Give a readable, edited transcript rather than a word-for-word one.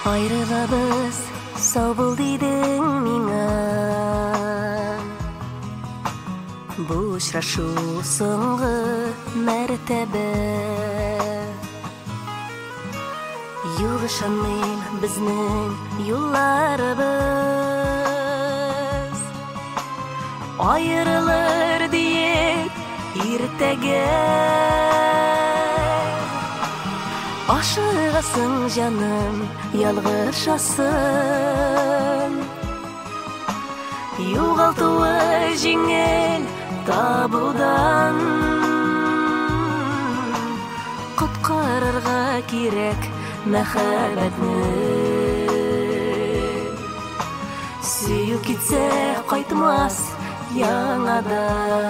Ayrılabız sağ bul deydin миңа. Bu uçraшу соңғы мәртәбә. Юлышанмыйм безнең юлларыбыз. Ayrılır диеп иртәгә. Ашыгасың җаным, ялгышасың. Югалтуы җиңел табудан. Коткарырга кирәк мәхәббәтне. Сөю китсә кайтмас яңадан.